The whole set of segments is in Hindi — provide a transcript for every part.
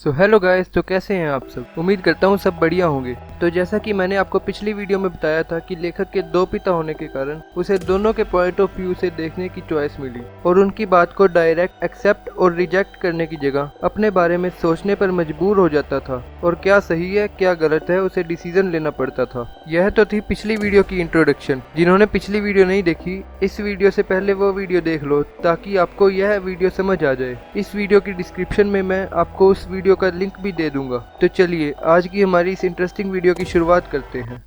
सो हेलो गाइस, तो कैसे हैं आप सब। उम्मीद करता हूँ सब बढ़िया होंगे। तो जैसा कि मैंने आपको पिछली वीडियो में बताया था कि लेखक के दो पिता होने के कारण उसे दोनों के पॉइंट ऑफ व्यू से देखने की चॉइस मिली और उनकी बात को डायरेक्ट एक्सेप्ट और रिजेक्ट करने की जगह अपने बारे में सोचने पर मजबूर हो जाता था और क्या सही है क्या गलत है उसे डिसीजन लेना पड़ता था। यह तो थी पिछली वीडियो की इंट्रोडक्शन। जिन्होंने पिछली वीडियो नहीं देखी, इस वीडियो से पहले वो वीडियो देख लो ताकि आपको यह वीडियो समझ आ जाए। इस वीडियो की डिस्क्रिप्शन में मैं आपको उस वीडियो का लिंक भी दे दूंगा। तो चलिए आज की हमारी इस इंटरेस्टिंग वीडियो की शुरुआत करते हैं।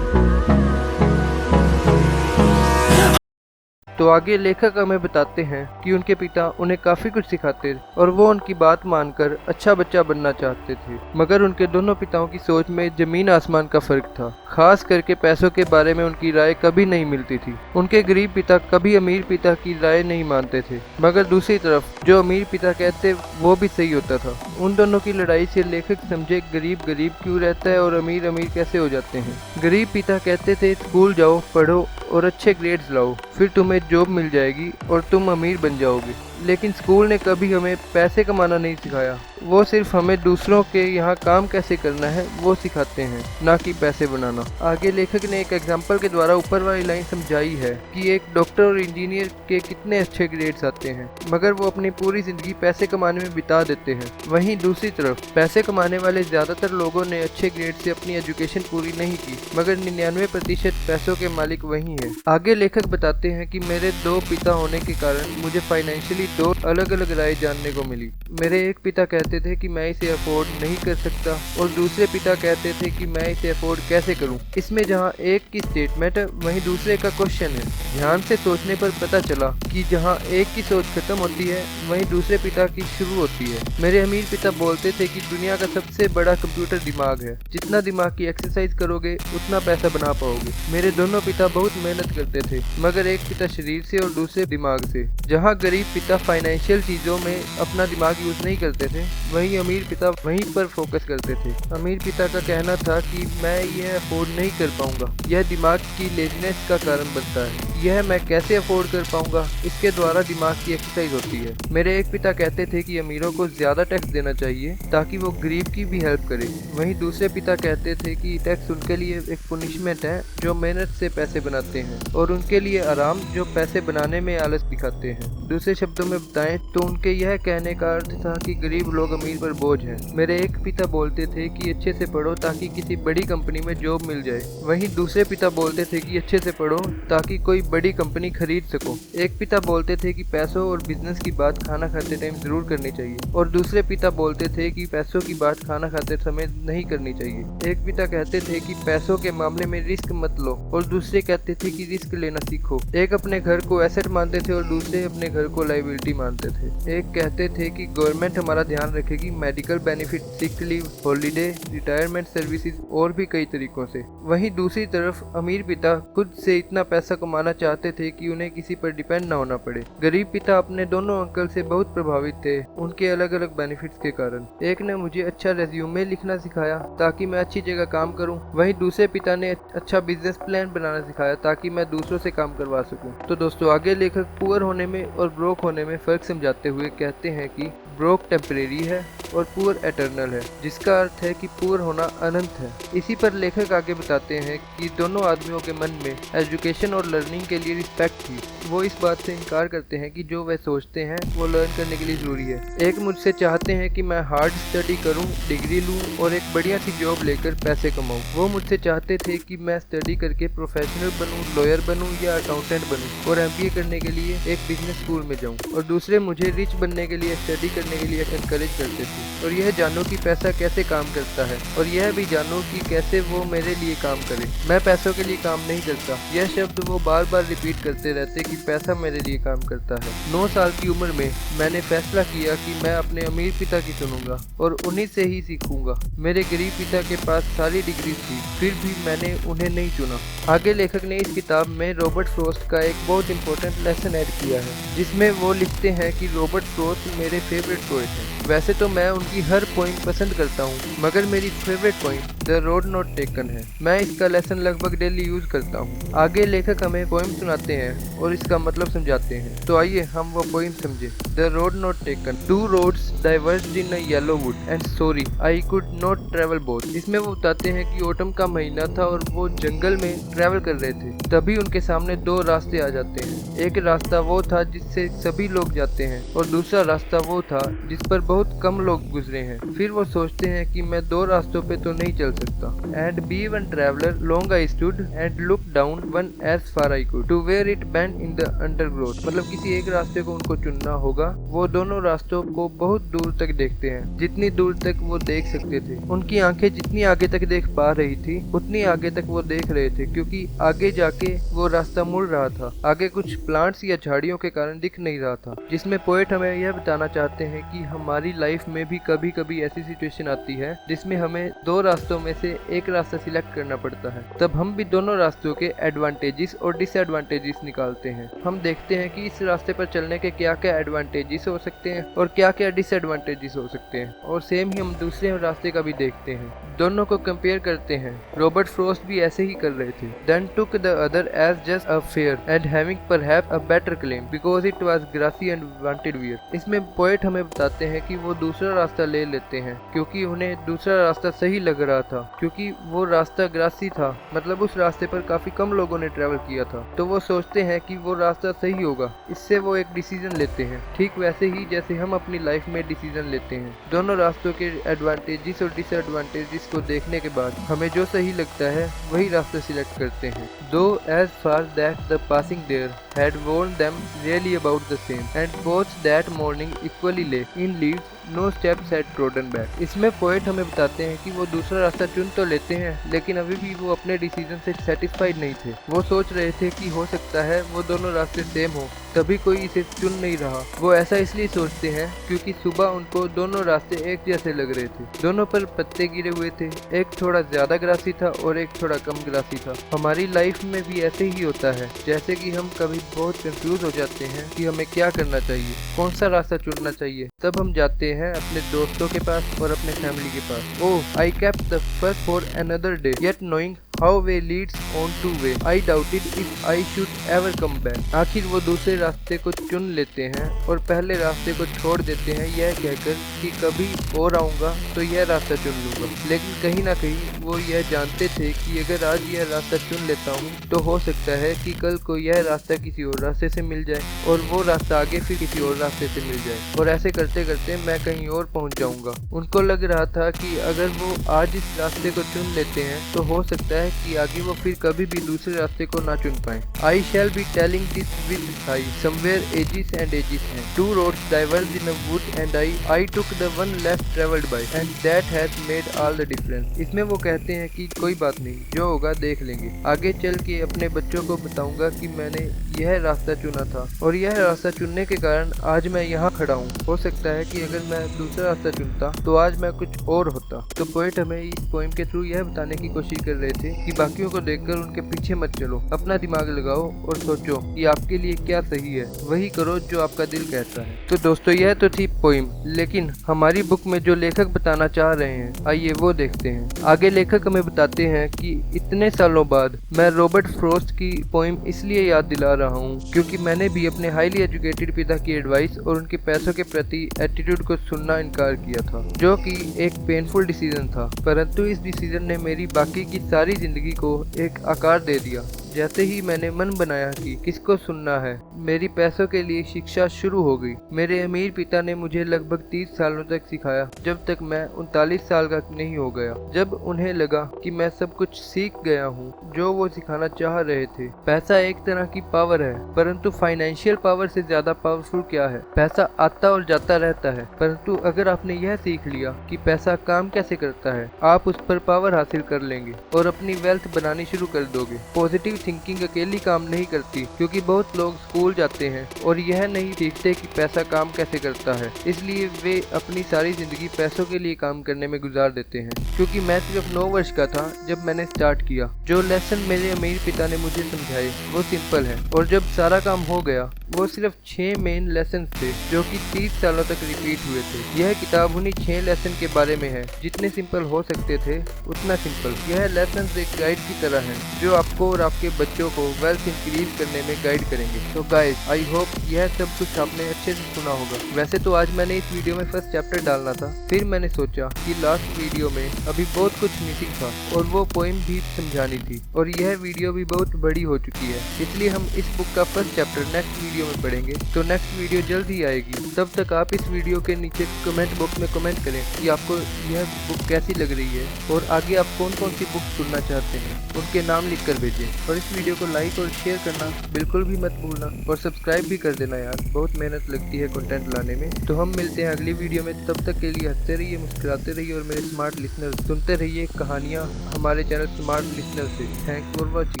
तो आगे लेखक हमें बताते हैं कि उनके पिता उन्हें काफी कुछ सिखाते और वो उनकी बात मानकर अच्छा बच्चा बनना चाहते थे, मगर उनके दोनों पिताओं की सोच में जमीन आसमान का फर्क था। खास करके पैसों के बारे में उनकी राय कभी नहीं मिलती थी। उनके गरीब पिता कभी अमीर पिता की राय नहीं मानते थे, मगर दूसरी तरफ जो अमीर पिता कहते वो भी सही होता था। उन दोनों की लड़ाई से लेखक समझे गरीब गरीब क्यों रहता है और अमीर अमीर कैसे हो जाते हैं। गरीब पिता कहते थे स्कूल जाओ, पढ़ो और अच्छे ग्रेड्स लाओ, फिर तुम्हें जॉब मिल जाएगी और तुम अमीर बन जाओगे। लेकिन स्कूल ने कभी हमें पैसे कमाना नहीं सिखाया। वो सिर्फ हमें दूसरों के यहाँ काम कैसे करना है वो सिखाते हैं, ना कि पैसे बनाना। आगे लेखक ने एक एग्जाम्पल के द्वारा ऊपर वाली लाइन समझाई है कि एक डॉक्टर और इंजीनियर के कितने अच्छे ग्रेड्स आते हैं, मगर वो अपनी पूरी जिंदगी पैसे कमाने में बिता देते हैं। वहीं दूसरी तरफ पैसे कमाने वाले ज्यादातर लोगों ने अच्छे ग्रेड से अपनी एजुकेशन पूरी नहीं की, मगर 99% पैसों के मालिक वही है। आगे लेखक बताते हैं कि मेरे दो पिता होने के कारण मुझे फाइनेंशियली दो अलग अलग राय जानने को मिली। मेरे एक पिता कहते थे कि मैं इसे अफोर्ड नहीं कर सकता और दूसरे पिता कहते थे कि मैं इसे अफोर्ड कैसे करूं। इसमें जहां एक की स्टेटमेंट है वहीं दूसरे का क्वेश्चन है। ध्यान से सोचने पर पता चला कि जहां एक की सोच खत्म होती है वहीं दूसरे पिता की शुरू होती है। मेरे अमीर पिता बोलते थे कि दुनिया का सबसे बड़ा कंप्यूटर दिमाग है, जितना दिमाग की एक्सरसाइज करोगे उतना पैसा बना पाओगे। मेरे दोनों पिता बहुत मेहनत करते थे, मगर एक पिता शरीर से और दूसरे दिमाग से। जहाँ गरीब पिता फाइनेंशियल चीजों में अपना दिमाग यूज नहीं करते थे, वहीं अमीर पिता वहीं पर फोकस करते थे। अमीर पिता का कहना था कि मैं यह अफोर्ड नहीं कर पाऊंगा, यह दिमाग की लेजीनेस का कारण बनता है, यह मैं कैसे अफोर्ड कर पाऊंगा, इसके द्वारा दिमाग की एक्सरसाइज होती है। मेरे एक पिता कहते थे कि अमीरों को ज्यादा टैक्स देना चाहिए ताकि वो गरीब की भी हेल्प करे। वहीं दूसरे पिता कहते थे कि टैक्स उनके लिए एक पुनिशमेंट है जो मेहनत से पैसे बनाते हैं, और उनके लिए आराम जो पैसे बनाने में आलस दिखाते हैं। दूसरे शब्दों में बताएं तो उनके यह कहने का अर्थ था कि गरीब लोग अमीर पर बोझ हैं। मेरे एक पिता बोलते थे कि अच्छे से पढ़ो ताकि किसी बड़ी कंपनी में जॉब मिल जाए। वहीं दूसरे पिता बोलते थे कि अच्छे से पढ़ो ताकि कोई बड़ी कंपनी खरीद सको। एक पिता बोलते थे कि पैसों और बिजनेस की बात खाना खाते टाइम जरूर करनी चाहिए, और दूसरे पिता बोलते थे कि पैसों की बात खाना खाते समय नहीं करनी चाहिए। एक पिता कहते थे कि पैसों के मामले में रिस्क मत लो, और दूसरे कहते थे कि रिस्क लेना सीखो। एक अपने घर को एसेट मानते थे और दूसरे अपने घर को लायबिलिटी मानते थे। एक कहते थे कि गवर्नमेंट हमारा ध्यान रखेगी medical benefit, sick leave, holiday, retirement services और भी कई तरीकों से। वहीं दूसरी तरफ अमीर पिता खुद से इतना पैसा कमाना चाहते थे कि उन्हें किसी पर डिपेंड ना होना पड़े। गरीब पिता अपने दोनों अंकल से बहुत प्रभावित थे उनके अलग अलग बेनिफिट्स के कारण। एक ने मुझे अच्छा रेज्यूमे लिखना सिखाया ताकि मैं अच्छी जगह काम करूं, वहीं दूसरे पिता ने अच्छा बिजनेस प्लान बनाना सिखाया ताकि मैं दूसरों से काम करवा सकूं। तो दोस्तों आगे लेखक पुअर होने में और ब्रोक होने में फर्क समझाते हुए कहते हैं कि ब्रोक टेम्परेरी है और पुअर एटर्नल है, जिसका अर्थ है कि पुअर होना अनंत है। इसी पर लेखक आगे बताते हैं कि दोनों आदमियों के मन में एजुकेशन और लर्निंग के लिए रिस्पेक्ट थी। वो इस बात से इनकार करते हैं कि जो वे सोचते हैं वो लर्न करने के लिए जरूरी है। एक मुझसे चाहते हैं कि मैं हार्ड स्टडी करूं, डिग्री लूं और एक बढ़िया सी जॉब लेकर पैसे कमाऊं। वो मुझसे चाहते थे कि मैं स्टडी करके प्रोफेशनल बनूं, लॉयर बनूं या अकाउंटेंट बनूं और MBA करने के लिए एक बिजनेस स्कूल में जाऊं। और दूसरे मुझे रिच बनने के लिए, स्टडी करने के लिए एनकरेज करते थे, और यह जानो कि पैसा कैसे काम करता है, और यह भी जानो कि कैसे वो मेरे लिए काम करे। मैं पैसों के लिए काम नहीं करता। यह शब्द वो बार बार रिपीट करते रहते कि पैसा मेरे लिए काम करता है। 9 साल की उम्र में मैंने फैसला किया कि मैं अपने अमीर पिता की सुनूंगा और उन्हीं से ही सीखूंगा। मेरे गरीब पिता के पास सारी डिग्री थी, फिर भी मैंने उन्हें नहीं चुना। आगे लेखक ने इस किताब में रॉबर्ट फ्रॉस्ट का एक बहुत इंपॉर्टेंट लेसन ऐड किया है, जिसमें वो लिखते हैं कि रॉबर्ट फ्रॉस्ट मेरे फेवरेट पोएट हैं। वैसे तो मैं उनकी हर पोइम पसंद करता हूँ, मगर मेरी favourite poem the road not taken है। मैं इसका लेसन लगभग डेली यूज करता हूँ। आगे लेखक हमें पोइम सुनाते हैं और इसका मतलब समझाते हैं, तो आइए हम वो पोइम समझे। The road not taken, two roads diverged in a yellow wood and sorry I could not travel both. इसमें वो बताते हैं कि ऑटम का महीना था और वो जंगल में ट्रेवल कर रहे थे। तभी उनके सामने दो रास्ते आ जाते हैं। एक रास्ता वो था जिससे सभी लोग जाते हैं और दूसरा रास्ता वो था जिस पर बहुत कम लोग गुजरे हैं। फिर वो सोचते हैं कि मैं दो रास्तों पे तो नहीं चल सकता। And B one traveller long I stood and look down one as far I could to where it bend in the undergrowth. मतलब किसी एक रास्ते को उनको चुनना होगा। वो दोनों रास्तों को बहुत दूर तक देखते हैं, जितनी दूर तक वो देख सकते थे। उनकी आंखें जितनी आगे तक देख पा रही थी उतनी आगे तक वो देख रहे थे, क्योंकि आगे जाके वो रास्ता मुड़ रहा था। आगे कुछ प्लांट्स या झाड़ियों के कारण दिख नहीं रहा था। जिसमें पोएट हमें यह बताना चाहते हैं कि हमारी लाइफ में भी कभी कभी ऐसी सिचुएशन आती है जिसमें हमें दो रास्तों में से एक रास्ता सिलेक्ट करना पड़ता है। तब हम भी दोनों रास्तों के एडवांटेजेस और डिसएडवांटेजेस निकालते हैं। हम देखते हैं कि इस रास्ते पर चलने के क्या क्या एडवांटेजेस हो सकते हैं और क्या क्या डिसएडवांटेजेस हो सकते हैं, और सेम ही हम दूसरे रास्ते का भी देखते हैं। दोनों को कंपेयर करते हैं। रॉबर्ट फ्रॉस्ट भी ऐसे ही कर रहे थे। Then took the other as just a fair and having perhaps a better claim because it was grassy and wanted wear. इसमें पोएट हमें बताते हैं कि वो दूसरा रास्ता ले लेते हैं क्योंकि उन्हें दूसरा रास्ता सही लग रहा था, क्योंकि वो रास्ता ग्रासी था, मतलब उस रास्ते पर काफी कम लोगों ने ट्रेवल किया था। तो वो सोचते हैं कि वो रास्ता सही होगा, इससे वो एक डिसीजन लेते हैं। ठीक वैसे ही जैसे हम अपनी लाइफ में डिसीजन लेते हैं। दोनों रास्तों के एडवांटेजेस और डिसएडवांटेजेस को देखने के बाद हमें जो सही लगता है वही रास्ता सिलेक्ट करते हैं। Though as for that the passing there had warned them really about the same and both that morning equally lay in leaves no steps had trodden back। इसमें पोएट हमें बताते हैं कि वो दूसरा रास्ता चुन तो लेते हैं, लेकिन अभी भी वो अपने डिसीजन से सेटिस्फाइड नहीं थे। वो सोच रहे थे कि हो सकता है वो दोनों रास्ते सेम हो, तभी कोई इसे चुन नहीं रहा। वो ऐसा इसलिए सोचते हैं क्योंकि सुबह उनको दोनों रास्ते एक जैसे लग रहे थे। दोनों पर पत्ते गिरे हुए थे, एक थोड़ा ज्यादा ग्रासी था और एक थोड़ा कम ग्रासी था। हमारी लाइफ में भी ऐसे ही होता है, जैसे कि हम कभी बहुत कंफ्यूज हो जाते हैं कि हमें क्या करना चाहिए, कौन सा रास्ता चुनना चाहिए। तब हम जाते हैं अपने दोस्तों के पास और अपने फैमिली के पास। Oh I kept the first for another day yet knowing how way leads on to way I doubted if I should ever come back. आखिर वो दूसरे रास्ते को चुन लेते हैं और पहले रास्ते को छोड़ देते हैं, यह कहकर कि कभी और आऊंगा तो यह रास्ता चुन लूंगा। लेकिन कहीं ना कहीं वो यह जानते थे कि अगर आज यह रास्ता चुन लेता हूँ तो हो सकता है कि कल को यह रास्ता किसी और रास्ते से मिल जाए और वो रास्ता आगे फिर किसी और रास्ते से मिल जाए, और ऐसे करते करते मैं कहीं और पहुंच जाऊंगा। उनको लग रहा था कि अगर वो आज इस रास्ते को चुन लेते हैं तो हो सकता है कि आगे वो फिर कभी भी दूसरे रास्ते को ना चुन पाए। I shall be telling this with I somewhere ages and ages hence two roads diverge in a wood and I took the one less travelled by and that has made all the difference. इसमें वो कहते हैं कि कोई बात नहीं, जो होगा देख लेंगे। आगे चल के अपने बच्चों को बताऊंगा कि मैंने यह रास्ता चुना था और यह रास्ता चुनने के कारण आज मैं यहाँ खड़ा हूँ। हो सकता है कि अगर मैं दूसरा रास्ता चुनता तो आज मैं कुछ और होता। तो पोएट हमें इस पोएम के थ्रू यह बताने की कोशिश कर रहे थे कि बाकियों को देखकर उनके पीछे मत चलो, अपना दिमाग लगाओ और सोचो कि आपके लिए क्या सही है, वही करो जो आपका दिल कहता है। तो दोस्तों यह तो थी पोएम, लेकिन हमारी बुक में जो लेखक बताना चाह रहे हैं आइए वो देखते हैं। आगे लेखक हमें बताते हैं कि इतने सालों बाद मैं रॉबर्ट फ्रॉस्ट की पोएम इसलिए याद दिला रहा हूँ क्योंकि मैंने भी अपने हाईली एजुकेटेड पिता की एडवाइस और उनके पैसों के प्रति एटीट्यूड को सुनना इनकार किया था, जो कि एक पेनफुल डिसीजन था। परंतु इस डिसीजन ने मेरी बाकी की सारी जिंदगी को एक आकार दे दिया। जैसे ही मैंने मन बनाया कि किसको सुनना है, मेरी पैसों के लिए शिक्षा शुरू हो गई। मेरे अमीर पिता ने मुझे लगभग 30 सालों तक सिखाया, जब तक मैं 39 साल का नहीं हो गया। जब उन्हें लगा कि मैं सब कुछ सीख गया हूँ जो वो सिखाना चाह रहे थे। पैसा एक तरह की पावर है, परंतु फाइनेंशियल पावर से ज्यादा पावरफुल क्या है? पैसा आता और जाता रहता है, परंतु अगर आपने यह सीख लिया कि पैसा काम कैसे करता है, आप उस पर पावर हासिल कर लेंगे और अपनी वेल्थ बनानी शुरू कर दोगे। पॉजिटिव थिंकिंग अकेली काम नहीं करती, क्योंकि बहुत लोग स्कूल जाते हैं और यह नहीं सीखते कि पैसा काम कैसे करता है, इसलिए वे अपनी सारी जिंदगी पैसों के लिए काम करने में गुजार देते हैं। क्योंकि मैं सिर्फ 9 वर्ष का था जब मैंने स्टार्ट किया। जो लेसन मेरे अमीर पिता ने मुझे समझाए वो सिंपल है, और जब सारा काम हो गया वो सिर्फ 6 मेन लेसन थे जो कि 30 सालों तक रिपीट हुए थे। यह किताब उन्हीं 6 लेसन के बारे में है, जितने सिंपल हो सकते थे उतना सिंपल। यह लेसन एक गाइड की तरह है जो आपको और आपके बच्चों को वेल्थ इंक्रीज करने में गाइड करेंगे। तो गाइस, आई होप यह सब कुछ आपने अच्छे से सुना होगा। वैसे तो आज मैंने इस वीडियो में फर्स्ट चैप्टर डालना था, फिर मैंने सोचा कि लास्ट वीडियो में अभी बहुत कुछ मिसिंग था और वो पोएम भी समझानी थी, और यह वीडियो भी बहुत बड़ी हो चुकी है, इसलिए हम इस बुक का फर्स्ट चैप्टर नेक्स्ट वीडियो में पढ़ेंगे। तो नेक्स्ट वीडियो जल्द ही आएगी। तब तक आप इस वीडियो के नीचे कमेंट बॉक्स में कमेंट करें कि आपको यह बुक कैसी लग रही है और आगे आप कौन कौन सी बुक सुनना चाहते हैं, उनके नाम लिख कर भेजें। और इस वीडियो को लाइक और शेयर करना बिल्कुल भी मत भूलना, और सब्सक्राइब भी कर देना यार, बहुत मेहनत लगती है कंटेंट लाने में। तो हम मिलते हैं अगली वीडियो में, तब तक के लिए हंसते रहिए, मुस्कुराते रहिए, और मेरे स्मार्ट लिसनर सुनते रहिए कहानियाँ हमारे चैनल स्मार्ट लिसनर से। Thanks for watching.